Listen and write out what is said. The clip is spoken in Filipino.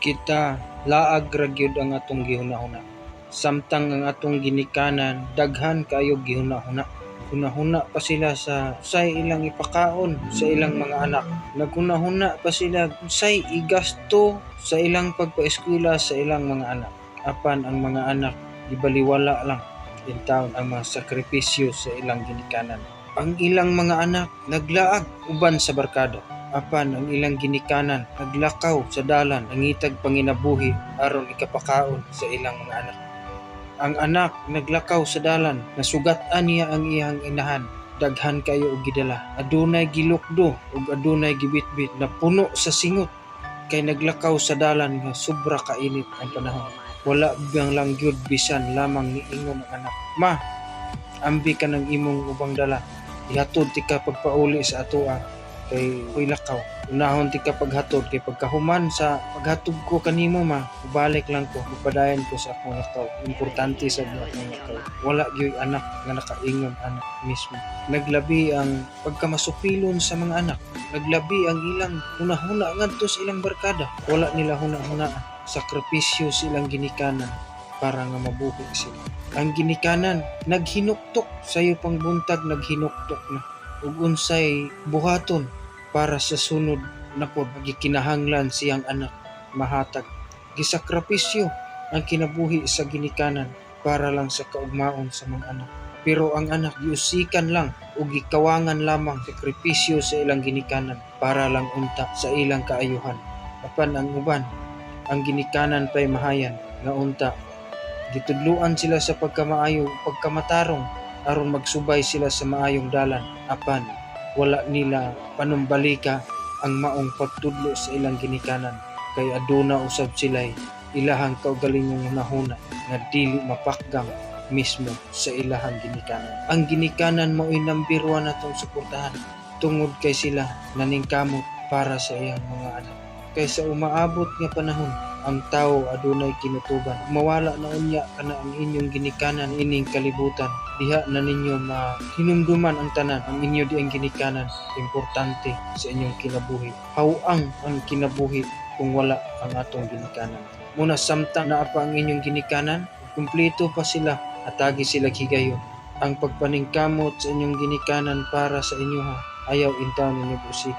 Kita laag ra gyud ang atong gihuna-huna. Samtang ang atong ginikanan daghan kaayo gihuna-huna. Hunahuna pa sila sa usay ilang ipakaon sa ilang mga anak. Naghuna-huna pa sila usay igasto sa ilang pagpaeskwela sa ilang mga anak. Apan ang mga anak gibaliwala lang in taon ang mga sakripisyo sa ilang ginikanan. Ang ilang mga anak naglaag uban sa barkada. Apan ang ilang ginikanan naglakaw sa dalan nangitag panginabuhi aron ikapakaon sa ilang mga anak. Ang anak naglakaw sa dalan nasugat-an niya ang iyang inahan. Daghan kayo og gidala. Adunay gilukdo ug adunay gibitbit na puno sa singot kay naglakaw sa dalan nga sobra kainit ang panahon. Wala bang lang gyud bisan lamang niingon ang anak. Ma, ambi ka ng imong ubang dala. Ihatod ti ka pagpauli sa atoa kay ko'y lakaw. Unahon ti ka paghatod kay pagkahuman sa paghatod ko kanimo ma, balik lang ko, magpadayon ko sa akong lakaw. Importante sa akong lakaw. Wala gyud anak nga nakaingon anak mismo. Naglabi ang pagkamasupilon sa mga anak. Naglabi ang ilang hunahuna ngadto sa ilang barkada. Wala nila hunahunaan. Sakripisyo silang ginikanan para nga mabuhi sila. Ang ginikanan naghinuktok sayo pang buntag naghinuktok na ug unsay buhaton para sa sunod na pod gikinahanglan siyang anak mahatag. Gisakripisyo ang kinabuhi sa ginikanan para lang sa kaugmaon sa mga anak. Pero ang anak giusikan lang o gikawangan lamang sakripisyo sa ilang ginikanan para lang unta sa ilang kaayuhan. Apan ang uban ang ginikanan pay mahayan nga unta gitudluan sila sa pagkamaayo pagkamatarong aron magsubay sila sa maayong dalan. Apan wala nila panumbalika ang maong pagtudlo sa ilang ginikanan kay aduna usab sila'y ilahang kaugalingong hunahuna nga dili mapakgang mismo sa ilahang ginikanan. Ang ginikanan mao'y number 1 natong suportahan tungod kay sila naningkamot para sa iyang mga anak. Kaysa umaabot nga panahon ang tao adunay kinutuban, mawala na unya kana ang inyong ginikanan ining kalibutan. Diha na ninyo mahinumduman ang tanan ang inyo di ang ginikanan importante sa inyong kinabuhi. Hawang ang kinabuhi kung wala ang atong ginikanan. Muna samtang naa pa ang inyong ginikanan, kumpleto pa sila atagi sila higayon. Ang pagpaningkamot sa inyong ginikanan para sa inyo ayaw intaw ninyo usiki.